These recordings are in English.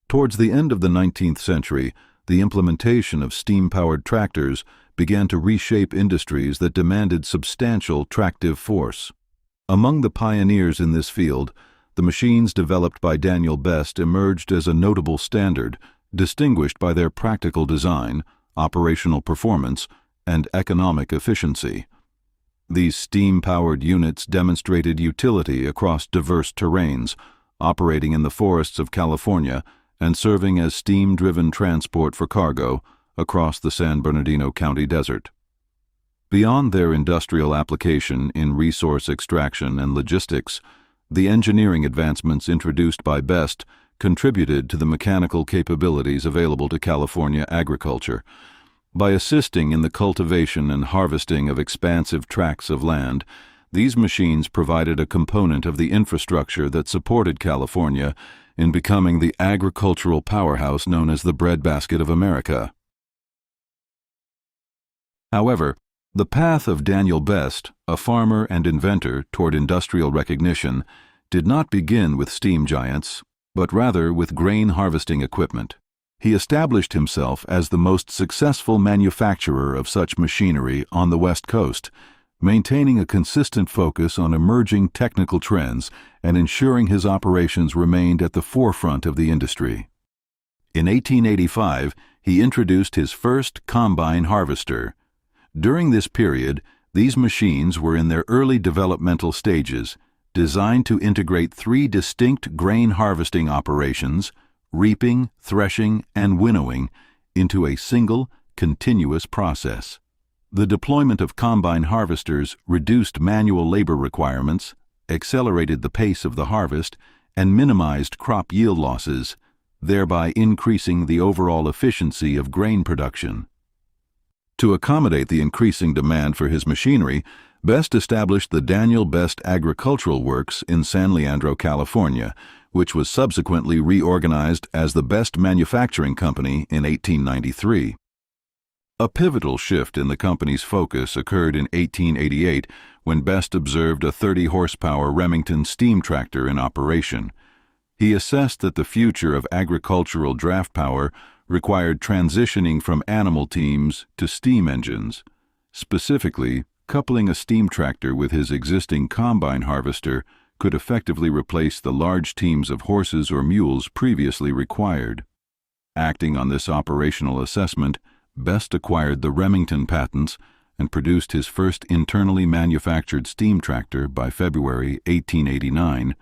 Towards the end of the 19th century, the implementation of steam-powered tractors began to reshape industries that demanded substantial tractive force. Among the pioneers in this field, the machines developed by Daniel Best emerged as a notable standard, distinguished by their practical design, operational performance, and economic efficiency. These steam-powered units demonstrated utility across diverse terrains, operating in the forests of California and serving as steam-driven transport for cargo across the San Bernardino County desert. Beyond their industrial application in resource extraction and logistics, the engineering advancements introduced by Best contributed to the mechanical capabilities available to California agriculture. By assisting in the cultivation and harvesting of expansive tracts of land, these machines provided a component of the infrastructure that supported California in becoming the agricultural powerhouse known as the breadbasket of America. However, the path of Daniel Best, a farmer and inventor toward industrial recognition, did not begin with steam giants, but rather with grain harvesting equipment. He established himself as the most successful manufacturer of such machinery on the West Coast, maintaining a consistent focus on emerging technical trends and ensuring his operations remained at the forefront of the industry. In 1885, he introduced his first combine harvester. During this period, these machines were in their early developmental stages, designed to integrate three distinct grain harvesting operations, reaping, threshing, and winnowing, into a single, continuous process. The deployment of combine harvesters reduced manual labor requirements, accelerated the pace of the harvest, and minimized crop yield losses, thereby increasing the overall efficiency of grain production. To accommodate the increasing demand for his machinery, Best established the Daniel Best Agricultural Works in San Leandro, California, which was subsequently reorganized as the Best Manufacturing Company in 1893. A pivotal shift in the company's focus occurred in 1888 when Best observed a 30-horsepower Remington steam tractor in operation. He assessed that the future of agricultural draft power required transitioning from animal teams to steam engines. Specifically, coupling a steam tractor with his existing combine harvester could effectively replace the large teams of horses or mules previously required. Acting on this operational assessment, Best acquired the Remington patents and produced his first internally manufactured steam tractor by February 1889.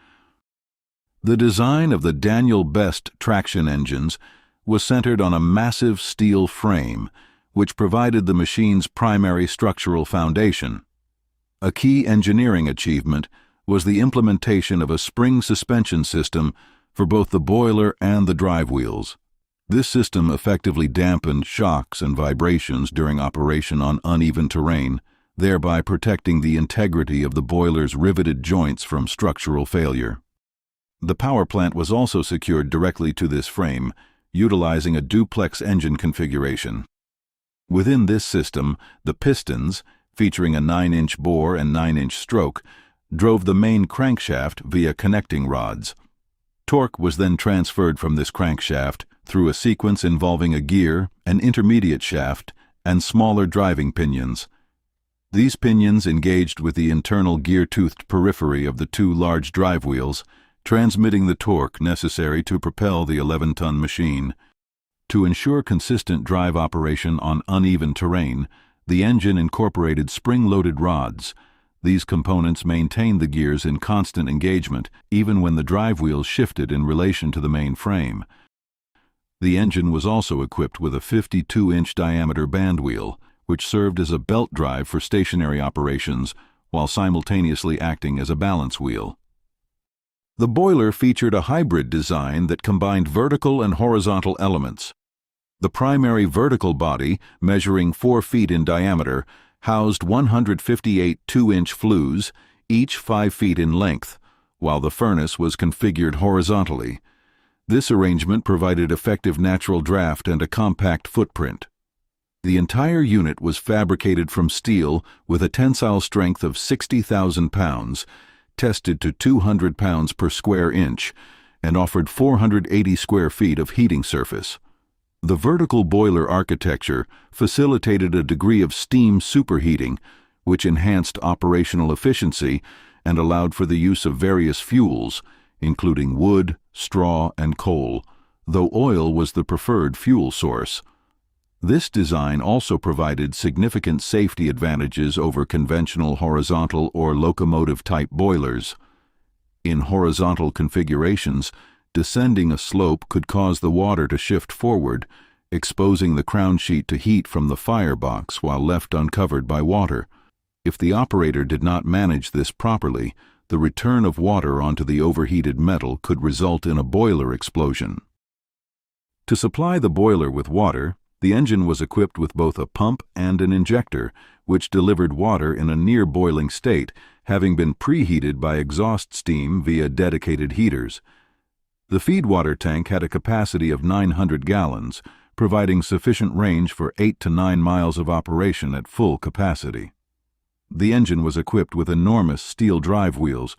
The design of the Daniel Best traction engines was centered on a massive steel frame, which provided the machine's primary structural foundation. A key engineering achievement was the implementation of a spring suspension system for both the boiler and the drive wheels. This system effectively dampened shocks and vibrations during operation on uneven terrain, thereby protecting the integrity of the boiler's riveted joints from structural failure. The power plant was also secured directly to this frame, utilizing a duplex engine configuration. Within this system, the pistons, featuring a 9-inch bore and 9-inch stroke, drove the main crankshaft via connecting rods. Torque was then transferred from this crankshaft through a sequence involving a gear, an intermediate shaft, and smaller driving pinions. These pinions engaged with the internal gear-toothed periphery of the two large drive wheels, transmitting the torque necessary to propel the 11-ton machine. To ensure consistent drive operation on uneven terrain, the engine incorporated spring-loaded rods. These components maintained the gears in constant engagement, even when the drive wheels shifted in relation to the main frame. The engine was also equipped with a 52-inch diameter band wheel, which served as a belt drive for stationary operations while simultaneously acting as a balance wheel. The boiler featured a hybrid design that combined vertical and horizontal elements. The primary vertical body, measuring 4 feet in diameter, housed 158 2-inch flues, each 5 feet in length, while the furnace was configured horizontally. This arrangement provided effective natural draft and a compact footprint. The entire unit was fabricated from steel with a tensile strength of 60,000 pounds, tested to 200 pounds per square inch, and offered 480 square feet of heating surface. The vertical boiler architecture facilitated a degree of steam superheating, which enhanced operational efficiency and allowed for the use of various fuels, including wood, straw, and coal, though oil was the preferred fuel source. This design also provided significant safety advantages over conventional horizontal or locomotive-type boilers. In horizontal configurations, descending a slope could cause the water to shift forward, exposing the crown sheet to heat from the firebox while left uncovered by water. If the operator did not manage this properly, the return of water onto the overheated metal could result in a boiler explosion. To supply the boiler with water, the engine was equipped with both a pump and an injector, which delivered water in a near-boiling state, having been preheated by exhaust steam via dedicated heaters. The feedwater tank had a capacity of 900 gallons, providing sufficient range for 8 to 9 miles of operation at full capacity. The engine was equipped with enormous steel drive wheels,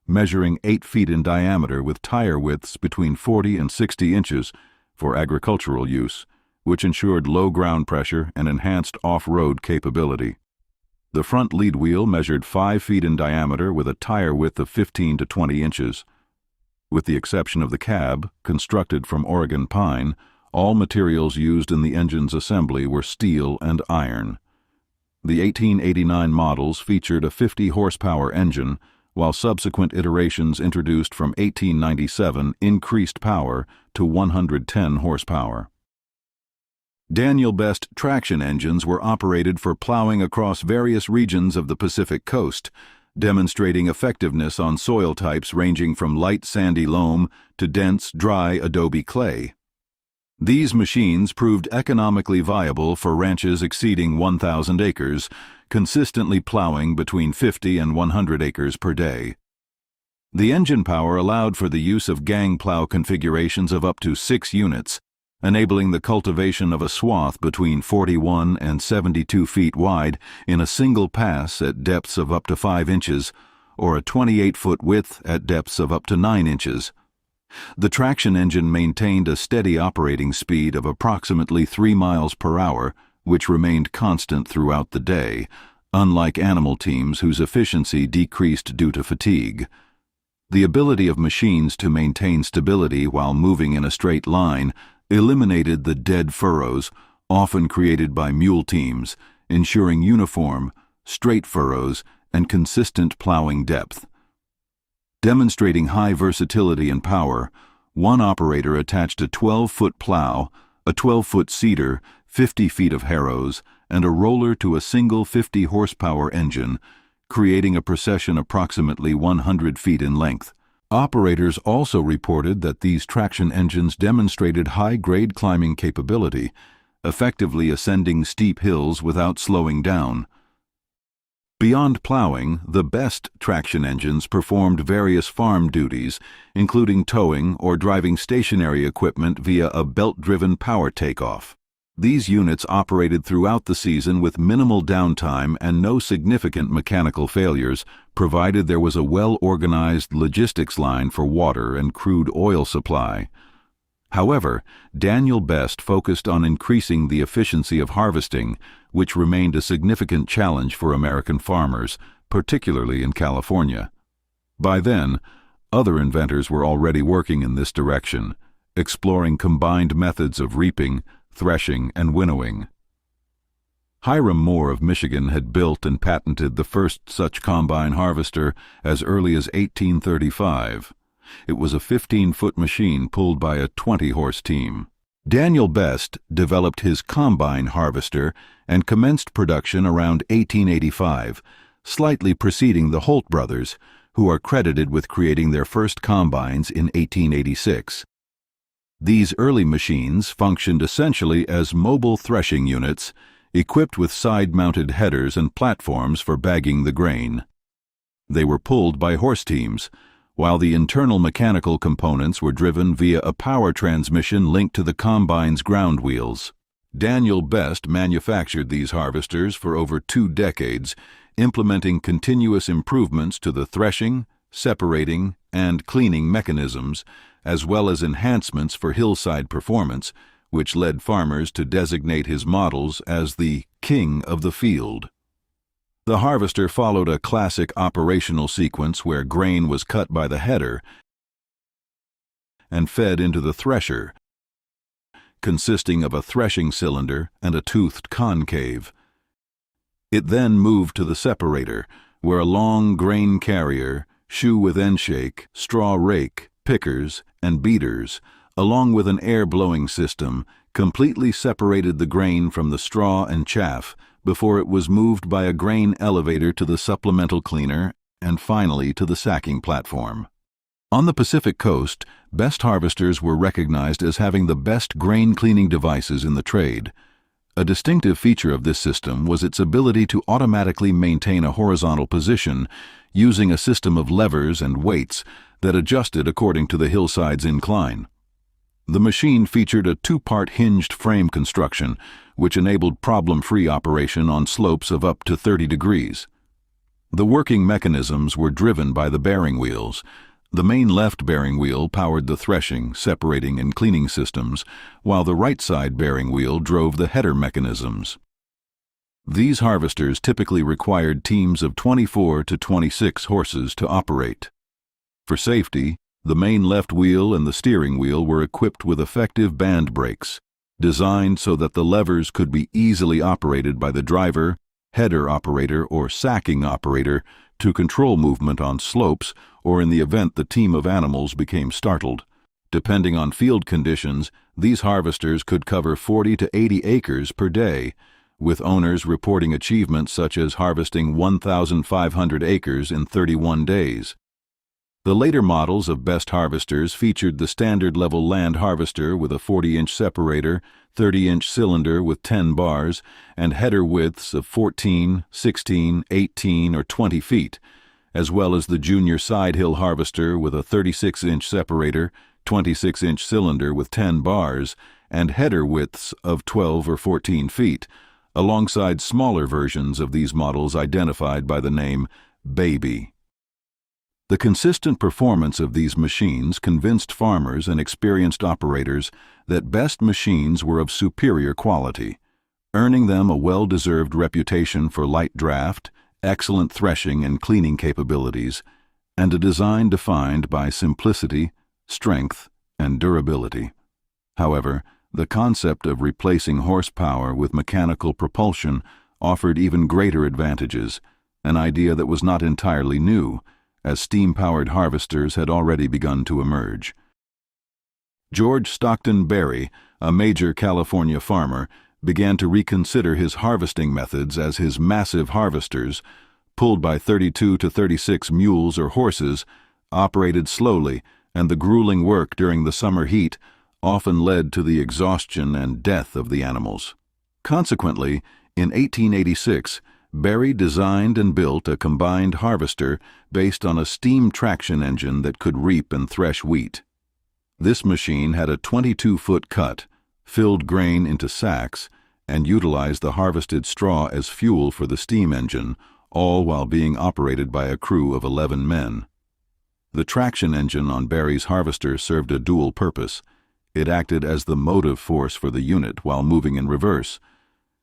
measuring 8 feet in diameter with tire widths between 40 and 60 inches for agricultural use, which ensured low ground pressure and enhanced off-road capability. The front lead wheel measured 5 feet in diameter with a tire width of 15 to 20 inches. With the exception of the cab, constructed from Oregon pine, all materials used in the engine's assembly were steel and iron. The 1889 models featured a 50-horsepower engine, while subsequent iterations introduced from 1897 increased power to 110 horsepower. Daniel Best traction engines were operated for plowing across various regions of the Pacific Coast, demonstrating effectiveness on soil types ranging from light sandy loam to dense, dry adobe clay. These machines proved economically viable for ranches exceeding 1,000 acres, consistently plowing between 50 and 100 acres per day. The engine power allowed for the use of gang plow configurations of up to 6 units, enabling the cultivation of a swath between 41 and 72 feet wide in a single pass at depths of up to 5 inches, or a 28-foot width at depths of up to 9 inches. The traction engine maintained a steady operating speed of approximately 3 miles per hour, which remained constant throughout the day, unlike animal teams whose efficiency decreased due to fatigue. The ability of machines to maintain stability while moving in a straight line eliminated the dead furrows, often created by mule teams, ensuring uniform, straight furrows and consistent plowing depth. Demonstrating high versatility and power, one operator attached a 12-foot plow, a 12-foot seeder, 50 feet of harrows, and a roller to a single 50-horsepower engine, creating a procession approximately 100 feet in length. Operators also reported that these traction engines demonstrated high-grade climbing capability, effectively ascending steep hills without slowing down. Beyond plowing, the Best traction engines performed various farm duties, including towing or driving stationary equipment via a belt-driven power takeoff. These units operated throughout the season with minimal downtime and no significant mechanical failures, provided there was a well-organized logistics line for water and crude oil supply. However, Daniel Best focused on increasing the efficiency of harvesting, which remained a significant challenge for American farmers, particularly in California. By then, other inventors were already working in this direction, exploring combined methods of reaping, threshing, and winnowing. Hiram Moore of Michigan had built and patented the first such combine harvester as early as 1835. It was a 15-foot machine pulled by a 20-horse team. Daniel Best developed his combine harvester and commenced production around 1885, slightly preceding the Holt brothers, who are credited with creating their first combines in 1886. These early machines functioned essentially as mobile threshing units, equipped with side-mounted headers and platforms for bagging the grain. They were pulled by horse teams, while the internal mechanical components were driven via a power transmission linked to the combine's ground wheels. Daniel Best manufactured these harvesters for over 2 decades, implementing continuous improvements to the threshing, separating, and cleaning mechanisms, as well as enhancements for hillside performance, which led farmers to designate his models as the king of the field. The harvester followed a classic operational sequence where grain was cut by the header and fed into the thresher, consisting of a threshing cylinder and a toothed concave. It then moved to the separator, where a long grain carrier, shoe with end shake, straw rake, pickers, and beaters, along with an air-blowing system, completely separated the grain from the straw and chaff before it was moved by a grain elevator to the supplemental cleaner and finally to the sacking platform. On the Pacific Coast, best harvesters were recognized as having the best grain cleaning devices in the trade. A distinctive feature of this system was its ability to automatically maintain a horizontal position using a system of levers and weights that adjusted according to the hillside's incline. The machine featured a two-part hinged frame construction, which enabled problem-free operation on slopes of up to 30 degrees. The working mechanisms were driven by the bearing wheels. The main left bearing wheel powered the threshing, separating, and cleaning systems, while the right side bearing wheel drove the header mechanisms. These harvesters typically required teams of 24 to 26 horses to operate. For safety, the main left wheel and the steering wheel were equipped with effective band brakes, designed so that the levers could be easily operated by the driver, header operator, or sacking operator to control movement on slopes or in the event the team of animals became startled. Depending on field conditions, these harvesters could cover 40 to 80 acres per day, with owners reporting achievements such as harvesting 1,500 acres in 31 days. The later models of best harvesters featured the standard-level land harvester with a 40-inch separator, 30-inch cylinder with 10 bars, and header widths of 14, 16, 18, or 20 feet, as well as the junior side hill harvester with a 36-inch separator, 26-inch cylinder with 10 bars, and header widths of 12 or 14 feet, alongside smaller versions of these models identified by the name Baby. The consistent performance of these machines convinced farmers and experienced operators that best machines were of superior quality, earning them a well-deserved reputation for light draft, excellent threshing and cleaning capabilities, and a design defined by simplicity, strength, and durability. However, the concept of replacing horsepower with mechanical propulsion offered even greater advantages, an idea that was not entirely new, as steam-powered harvesters had already begun to emerge. George Stockton Berry, a major California farmer, began to reconsider his harvesting methods as his massive harvesters, pulled by 32 to 36 mules or horses, operated slowly, and the grueling work during the summer heat often led to the exhaustion and death of the animals. Consequently, in 1886, Berry designed and built a combined harvester based on a steam traction engine that could reap and thresh wheat. This machine had a 22-foot cut, filled grain into sacks, and utilized the harvested straw as fuel for the steam engine, all while being operated by a crew of 11 men. The traction engine on Berry's harvester served a dual purpose. It acted as the motive force for the unit while moving in reverse,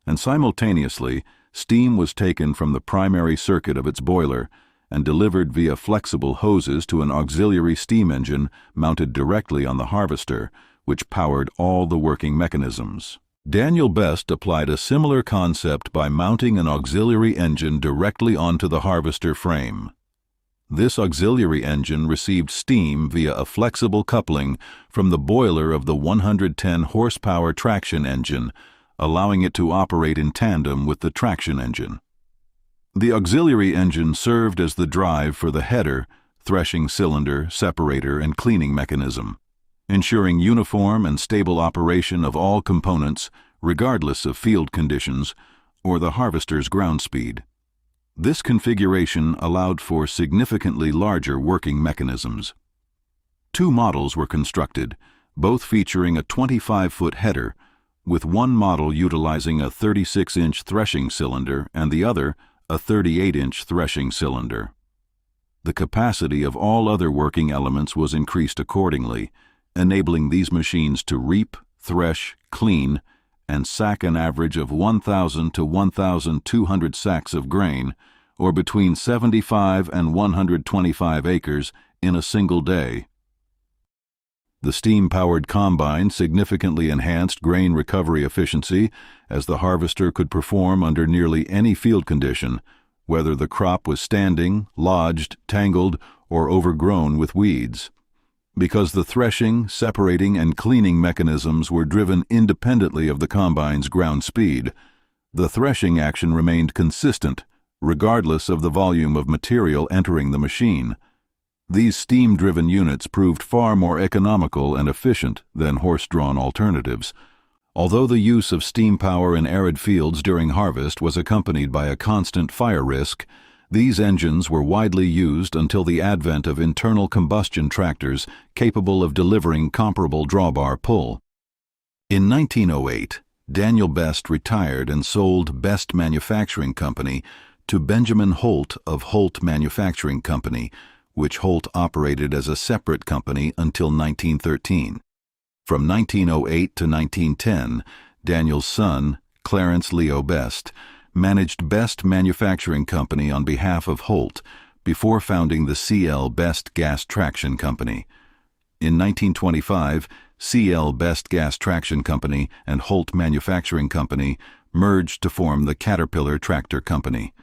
and simultaneously, steam was taken from the primary circuit of its boiler and delivered via flexible hoses to an auxiliary steam engine mounted directly on the harvester, which powered all the working mechanisms. Daniel Best applied a similar concept by mounting an auxiliary engine directly onto the harvester frame. This auxiliary engine received steam via a flexible coupling from the boiler of the 110 horsepower traction engine, allowing it to operate in tandem with the traction engine. The auxiliary engine served as the drive for the header, threshing cylinder, separator, and cleaning mechanism, ensuring uniform and stable operation of all components regardless of field conditions or the harvester's ground speed. This configuration allowed for significantly larger working mechanisms. Two models were constructed, both featuring a 25-foot header, with one model utilizing a 36-inch threshing cylinder and the other a 38-inch threshing cylinder. the capacity of all other working elements was increased accordingly, enabling these machines to reap, thresh, clean, and sack an average of 1,000 to 1,200 sacks of grain, or between 75 and 125 acres, in a single day. The steam-powered combine significantly enhanced grain recovery efficiency, as the harvester could perform under nearly any field condition, whether the crop was standing, lodged, tangled, or overgrown with weeds. Because the threshing, separating, and cleaning mechanisms were driven independently of the combine's ground speed, the threshing action remained consistent, regardless of the volume of material entering the machine. These steam-driven units proved far more economical and efficient than horse-drawn alternatives. Although the use of steam power in arid fields during harvest was accompanied by a constant fire risk, these engines were widely used until the advent of internal combustion tractors capable of delivering comparable drawbar pull. In 1908, Daniel Best retired and sold Best Manufacturing Company to Benjamin Holt of Holt Manufacturing Company, which Holt operated as a separate company until 1913. From 1908 to 1910, Daniel's son, Clarence Leo Best, managed Best Manufacturing Company on behalf of Holt before founding the CL Best Gas Traction Company. In 1925, CL Best Gas Traction Company and Holt Manufacturing Company merged to form the Caterpillar Tractor Company.